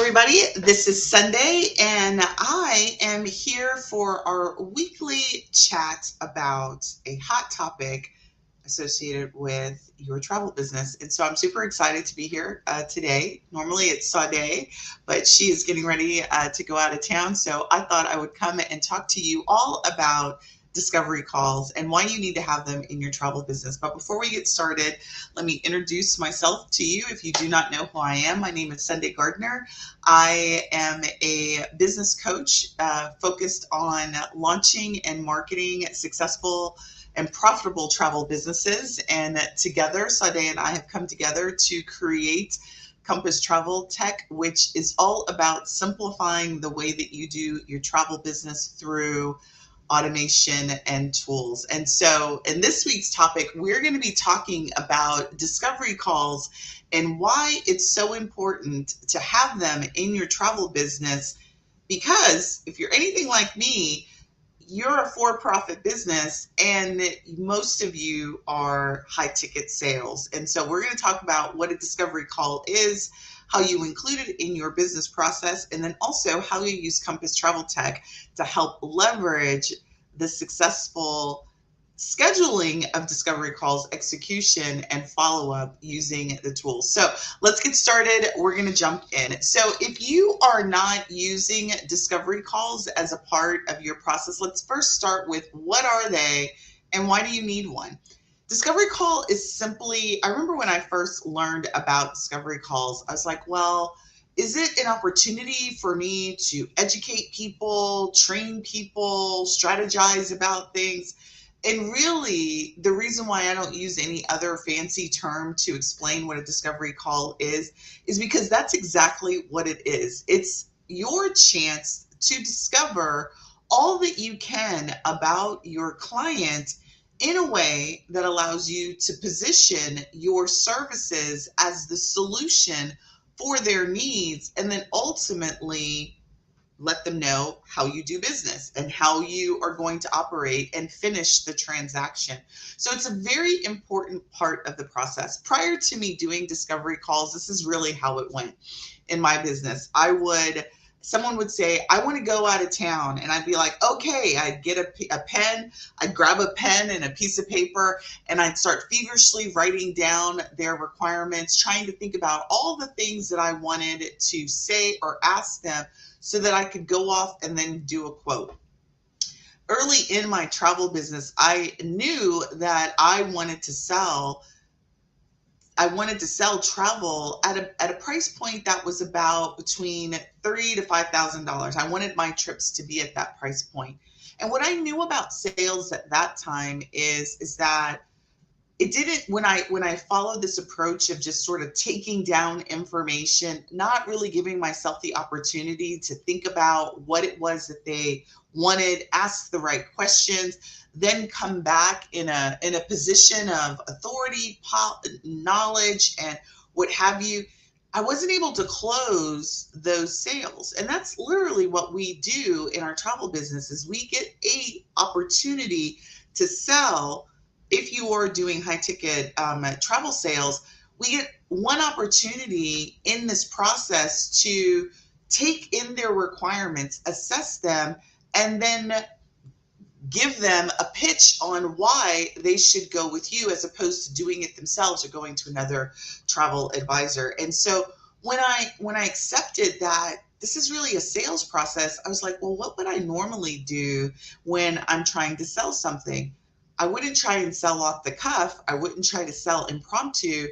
everybody. This is Sunday, and I am here for our weekly chat about a hot topic associated with your travel business. And so I'm super excited to be here today. Normally it's Sade, but she is getting ready to go out of town. So I thought I would come and talk to you all about discovery calls and why you need to have them in your travel business. But before we get started, let me introduce myself to you. If you do not know who I am, my name is Sunday Gardner. I am a business coach focused on launching and marketing successful and profitable travel businesses. And together, Sade and I have come together to create Compass Travel Tech, which is all about simplifying the way that you do your travel business through automation and tools. And so in this week's topic, we're going to be talking about discovery calls and why it's so important to have them in your travel business. Because if you're anything like me, you're a for-profit business and most of you are high ticket sales. And so we're going to talk about what a discovery call is, how you include it in your business process, and then also how you use Compass Travel Tech to help leverage the successful scheduling of discovery calls, execution, and follow-up using the tools. So let's get started. We're going to jump in. So if you are not using discovery calls as a part of your process, let's first start with what are they and why do you need one? Discovery call is simply, I remember when I first learned about discovery calls, I was like, well, is it an opportunity for me to educate people, train people, strategize about things? And really, the reason why I don't use any other fancy term to explain what a discovery call is because that's exactly what it is. It's your chance to discover all that you can about your client in a way that allows you to position your services as the solution for their needs, and then ultimately let them know how you do business and how you are going to operate and finish the transaction. So it's a very important part of the process. Prior to me doing discovery calls, this is really how it went in my business. Someone would say, I want to go out of town. And I'd be like, okay, I'd get a pen, I'd grab a pen and a piece of paper, and I'd start feverishly writing down their requirements, trying to think about all the things that I wanted to say or ask them so that I could go off and then do a quote. Early in my travel business, I knew that I wanted to sell travel at a price point that was about between $3,000 to $5,000. I wanted my trips to be at that price point. And what I knew about sales at that time is that it didn't, when I followed this approach of just sort of taking down information, not really giving myself the opportunity to think about what it was that they wanted, ask the right questions, then come back in a position of authority, knowledge, and what have you, I wasn't able to close those sales. And that's literally what we do in our travel business is we get a opportunity to sell. If you are doing high ticket travel sales, we get one opportunity in this process to take in their requirements, assess them, and then give them a pitch on why they should go with you as opposed to doing it themselves or going to another travel advisor. And so when I accepted that this is really a sales process, I was like, well, what would I normally do when I'm trying to sell something? I wouldn't try and sell off the cuff. I wouldn't try to sell impromptu.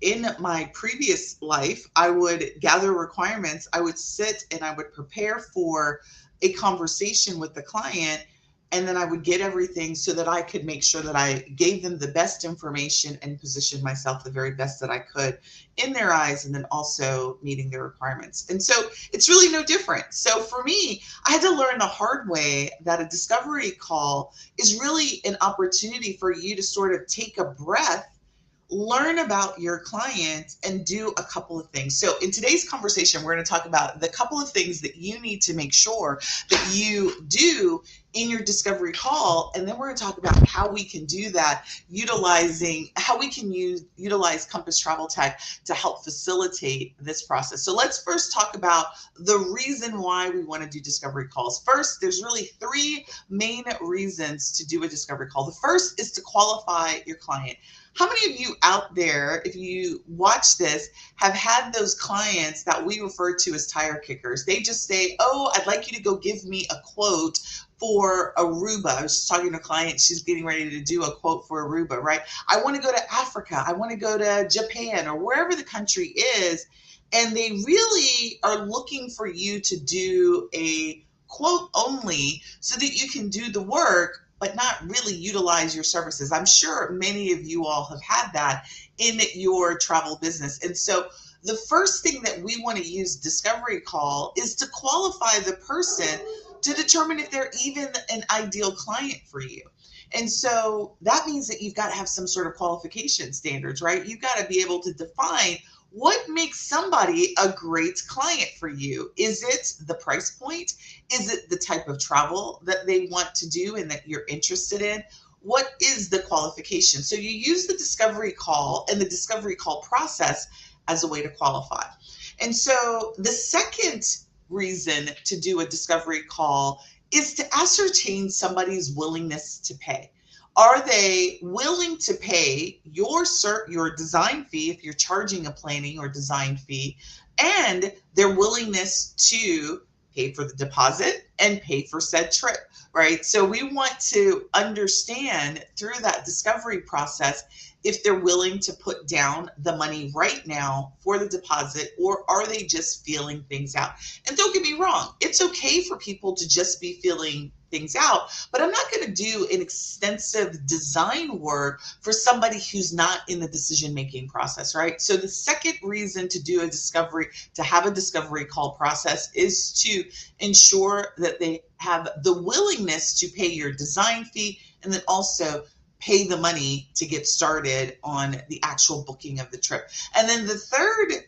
In my previous life, I would gather requirements. I would sit and I would prepare for a conversation with the client, and then I would get everything so that I could make sure that I gave them the best information and positioned myself the very best that I could in their eyes, and then also meeting their requirements. And so it's really no different. So for me, I had to learn the hard way that a discovery call is really an opportunity for you to sort of take a breath learn about your client and do a couple of things. So in today's conversation, we're going to talk about the couple of things that you need to make sure that you do in your discovery call. And then we're going to talk about how we can do that, utilizing how we can utilize Compass Travel Tech to help facilitate this process. So let's first talk about the reason why we want to do discovery calls. First, there's really three main reasons to do a discovery call. The first is to qualify your client. How many of you out there, if you watch this, have had those clients that we refer to as tire kickers? They just say, oh, I'd like you to go give me a quote for Aruba. I was just talking to a client, she's getting ready to do a quote for Aruba, right? I want to go to Africa. I want to go to Japan or wherever the country is. And they really are looking for you to do a quote only so that you can do the work but not really utilize your services. I'm sure many of you all have had that in your travel business. And so the first thing that we want to use discovery call is to qualify the person to determine if they're even an ideal client for you. And so that means that you've got to have some sort of qualification standards, right? You've got to be able to define what makes somebody a great client for you. Is it the price point? Is it the type of travel that they want to do and that you're interested in? What is the qualification? So you use the discovery call and the discovery call process as a way to qualify. And so the second reason to do a discovery call is to ascertain somebody's willingness to pay. Are they willing to pay your design fee if you're charging a planning or design fee, and their willingness to pay for the deposit and pay for said trip, right? So we want to understand through that discovery process if they're willing to put down the money right now for the deposit, or are they just feeling things out? And don't get me wrong, it's okay for people to just be feeling things out, but I'm not going to do an extensive design work for somebody who's not in the decision-making process, right? So the second reason to do a discovery, to have a discovery call process, is to ensure that they have the willingness to pay your design fee and then also pay the money to get started on the actual booking of the trip. And then the third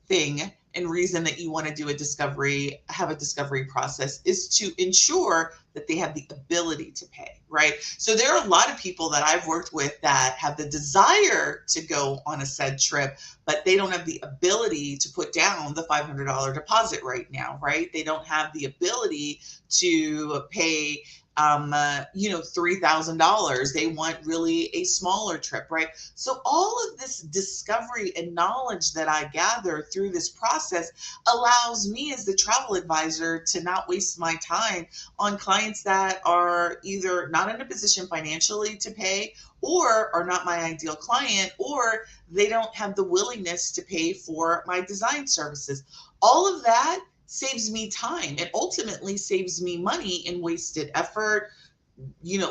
thing and reason that you want to do have a discovery process, is to ensure that they have the ability to pay, right? So there are a lot of people that I've worked with that have the desire to go on a said trip, but they don't have the ability to put down the $500 deposit right now, right? They don't have the ability to pay $3,000. They want really a smaller trip, right? So all of this discovery and knowledge that I gather through this process allows me as the travel advisor to not waste my time on clients that are either not in a position financially to pay, or are not my ideal client, or they don't have the willingness to pay for my design services. All of that saves me time and ultimately saves me money and wasted effort,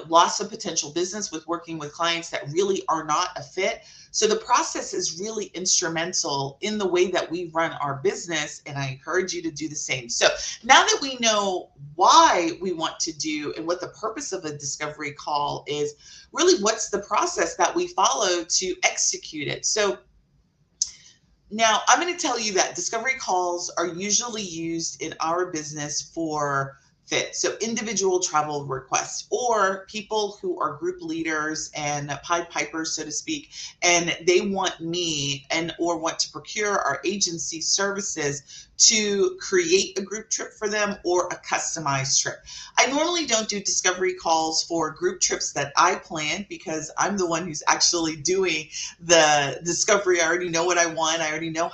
loss of potential business with working with clients that really are not a fit. So the process is really instrumental in the way that we run our business, and I encourage you to do the same. So now that we know why we want to do and what the purpose of a discovery call is, really what's the process that we follow to execute it. So now, I'm going to tell you that discovery calls are usually used in our business for fit. So individual travel requests, or people who are group leaders and Pied Pipers, so to speak, and they want me or want to procure our agency services to create a group trip for them or a customized trip. I normally don't do discovery calls for group trips that I plan, because I'm the one who's actually doing the discovery. I already know what I want. I already know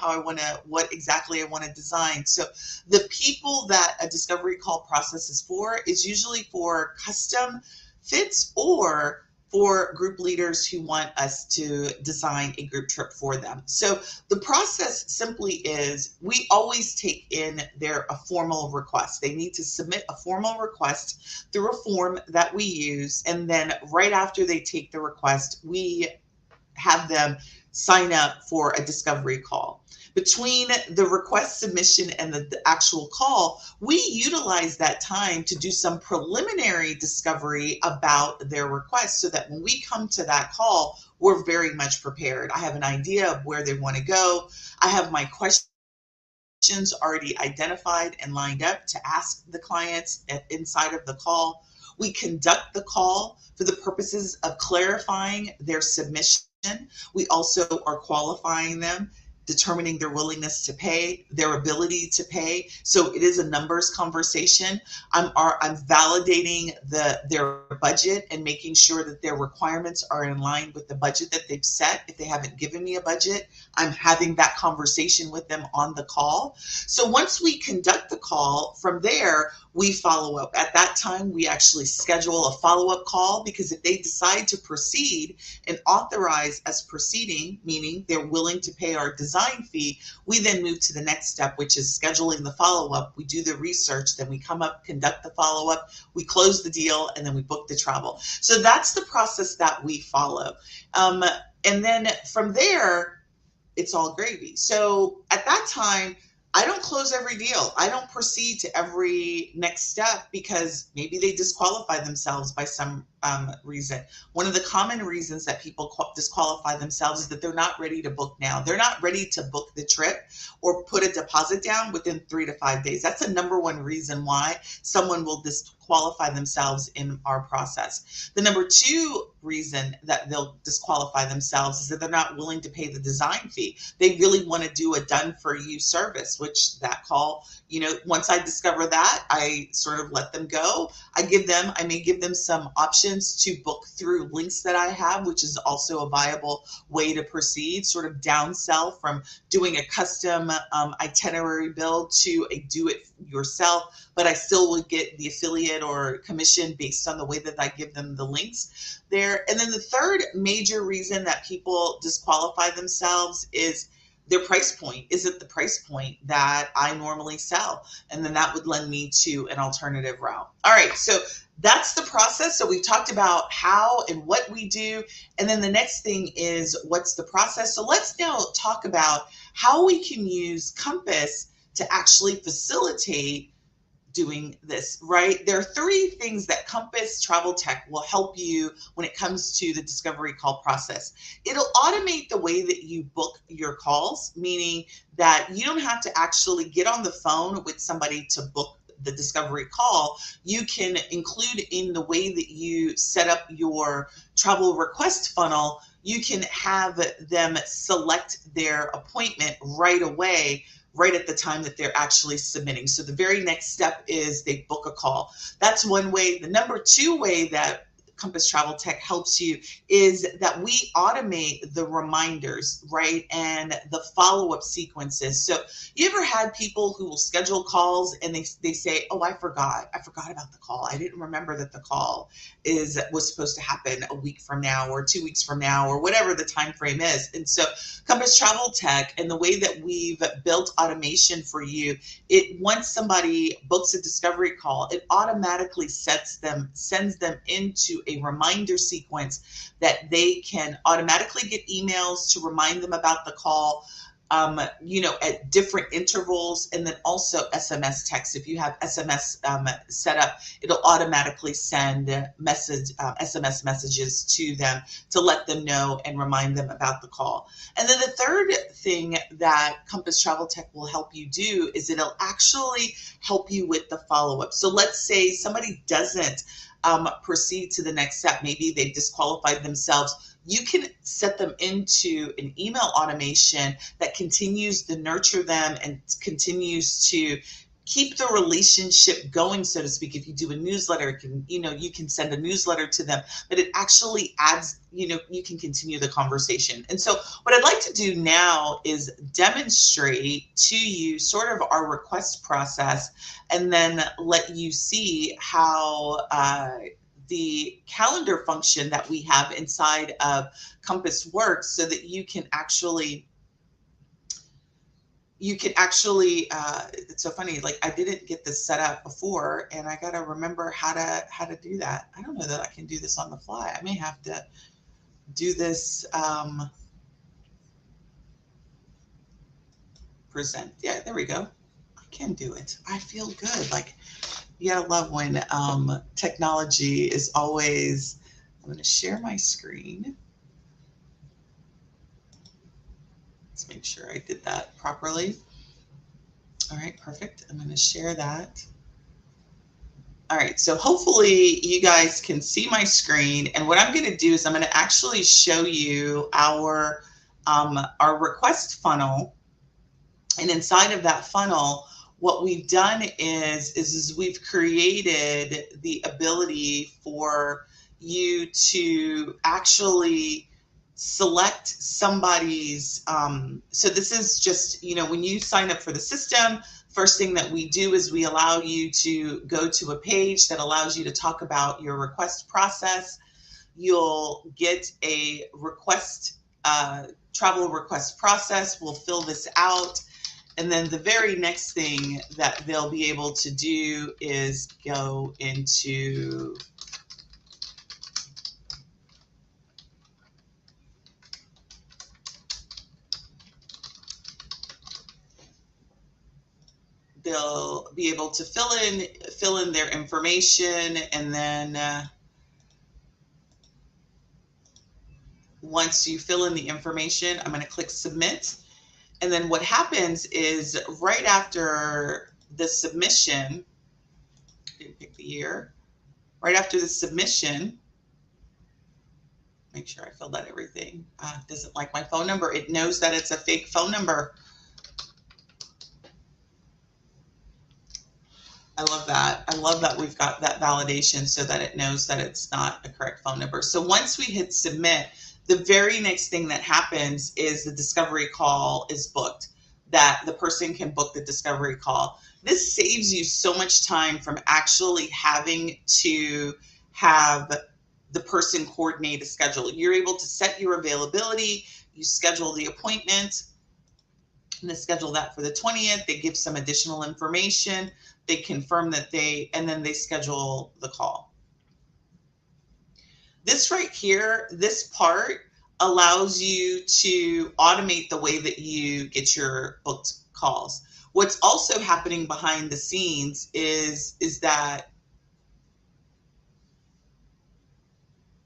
what exactly I want to design. So the people that a discovery call process is for is usually for custom fits or for group leaders who want us to design a group trip for them. So the process simply is, we always take in a formal request. They need to submit a formal request through a form that we use. And then right after they take the request, we have them sign up for a discovery call. Between the request submission and the actual call, we utilize that time to do some preliminary discovery about their request so that when we come to that call, we're very much prepared. I have an idea of where they want to go. I have my questions already identified and lined up to ask the clients inside of the call. We conduct the call for the purposes of clarifying their submission. We also are qualifying them, determining their willingness to pay, their ability to pay. So it is a numbers conversation. I'm validating their budget and making sure that their requirements are in line with the budget that they've set. If they haven't given me a budget, I'm having that conversation with them on the call. So once we conduct the call, from there, we follow up. At that time, we actually schedule a follow-up call, because if they decide to proceed and authorize us proceeding, meaning they're willing to pay our design fee, we then move to the next step, which is scheduling the follow-up. We do the research, then we come up, conduct the follow-up, we close the deal, and then we book the travel. So that's the process that we follow. And then from there, it's all gravy. So at that time, I don't close every deal. I don't proceed to every next step, because maybe they disqualify themselves by some reason. One of the common reasons that people disqualify themselves is that they're not ready to book now. They're not ready to book the trip or put a deposit down within 3 to 5 days. That's the number one reason why someone will disqualify themselves in our process. The number two reason that they'll disqualify themselves is that they're not willing to pay the design fee. They really want to do a done for you service, which that call, once I discover that, I sort of let them go. I may give them some options to book through links that I have, which is also a viable way to proceed, sort of downsell from doing a custom itinerary build to a do it yourself, but I still would get the affiliate or commission based on the way that I give them the links there. And then the third major reason that people disqualify themselves is their price point isn't the price point that I normally sell. And then that would lend me to an alternative route. All right, so that's the process. So we've talked about how and what we do. And then the next thing is, what's the process? So let's now talk about how we can use Compass to actually facilitate doing this, right? There are three things that Compass Travel Tech will help you when it comes to the discovery call process. It'll automate the way that you book your calls, meaning that you don't have to actually get on the phone with somebody to book the discovery call. You can include in the way that you set up your travel request funnel, you can have them select their appointment right away, right at the time that they're actually submitting. So the very next step is they book a call. That's one way. The number two way that Compass Travel Tech helps you is that we automate the reminders, right? And the follow-up sequences. So you ever had people who will schedule calls and they say, oh, I forgot about the call. I didn't remember that the call was supposed to happen a week from now or 2 weeks from now or whatever the time frame is. And so Compass Travel Tech and the way that we've built automation for you, once somebody books a discovery call, it automatically sends them into a reminder sequence that they can automatically get emails to remind them about the call, at different intervals, and then also SMS text. If you have SMS set up, it'll automatically send SMS messages to them to let them know and remind them about the call. And then the third thing that Compass Travel Tech will help you do is it'll actually help you with the follow-up. So let's say somebody doesn't proceed to the next step. Maybe they've disqualified themselves. You can set them into an email automation that continues to nurture them and continues to keep the relationship going, so to speak. If you do a newsletter, you can send a newsletter to them, but it actually adds, you can continue the conversation. And so what I'd like to do now is demonstrate to you sort of our request process, and then let you see how the calendar function that we have inside of Compass works, so that you can actually, it's so funny, like I didn't get this set up before, and I got to remember how to do that. I don't know that I can do this on the fly. I may have to do this. present. Yeah, there we go. I can do it. I feel good. Like, you gotta love when technology is always. I'm going to share my screen. Let's make sure I did that properly. All right, perfect. I'm going to share that. All right, so hopefully you guys can see my screen. And what I'm going to do is I'm going to actually show you our request funnel. And inside of that funnel, what we've done is we've created the ability for you to actually select somebody's, so this is just, when you sign up for the system, first thing that we do is we allow you to go to a page that allows you to talk about your request process. You'll get a request, travel request process. We'll fill this out. And then the very next thing that they'll be able to do is go into they'll be able to fill in their information, and then once you fill in the information, I'm going to click submit. And then what happens is right after the submission, didn't pick the year, right after the submission, make sure I filled out everything. It doesn't like my phone number. It knows that it's a fake phone number. I love that. I love that we've got that validation so that it knows that it's not a correct phone number. So once we hit submit, the very next thing that happens is the discovery call is booked, that the person can book the discovery call. This saves you so much time from actually having to have the person coordinate a schedule. You're able to set your availability, you schedule the appointment, and they schedule that for the 20th. They give some additional information. They confirm that and then they schedule the call. This right here, this part allows you to automate the way that you get your booked calls. What's also happening behind the scenes is that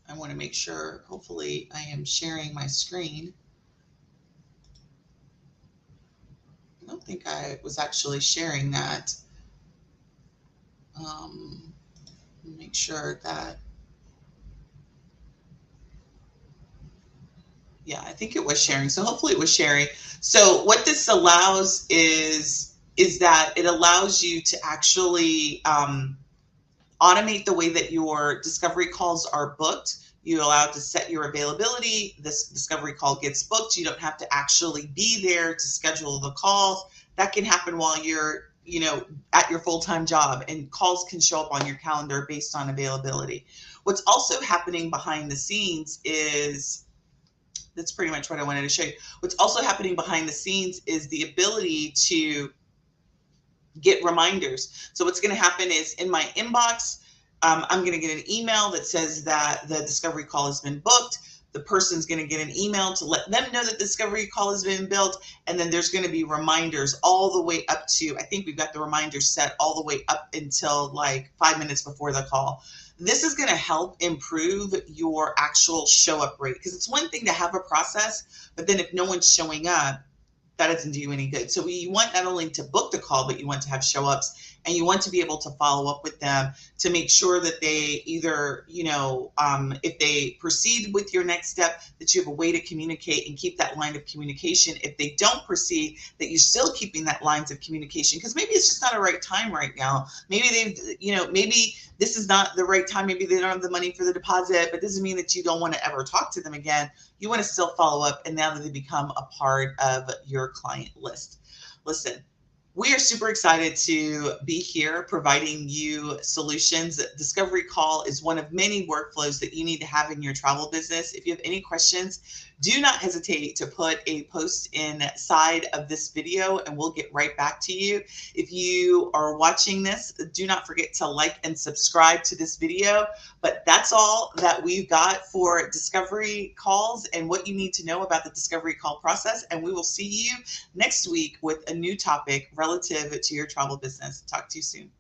I want to make sure, hopefully I am sharing my screen. I don't think I was actually sharing that. Make sure that, yeah, I think it was sharing. So hopefully it was sharing. So what this allows is that it allows you to actually automate the way that your discovery calls are booked. You're allowed to set your availability. This discovery call gets booked. You don't have to actually be there to schedule the calls. That can happen while you're, at your full-time job, and calls can show up on your calendar based on availability. What's also happening behind the scenes is, that's pretty much what I wanted to show you. What's also happening behind the scenes is the ability to get reminders. So what's going to happen is in my inbox, I'm going to get an email that says that the discovery call has been booked. The person's going to get an email to let them know that the discovery call has been built. And then there's going to be reminders all the way up to, I think we've got the reminders set all the way up until like 5 minutes before the call. This is going to help improve your actual show up rate, because it's one thing to have a process, but then if no one's showing up, that doesn't do you any good. So you want not only to book the call, but you want to have show ups, and you want to be able to follow up with them to make sure that they either, if they proceed with your next step, that you have a way to communicate and keep that line of communication. If they don't proceed, that you're still keeping that lines of communication, because maybe it's just not a right time right now. Maybe maybe this is not the right time. Maybe they don't have the money for the deposit, but doesn't mean that you don't want to ever talk to them again. You want to still follow up, and now that they become a part of your client list. Listen, We are super excited to be here providing you solutions. Discovery Call is one of many workflows that you need to have in your travel business. If you have any questions, do not hesitate to put a post inside of this video and we'll get right back to you. If you are watching this, do not forget to like and subscribe to this video. But that's all that we've got for discovery calls and what you need to know about the discovery call process. And we will see you next week with a new topic relative to your travel business. Talk to you soon.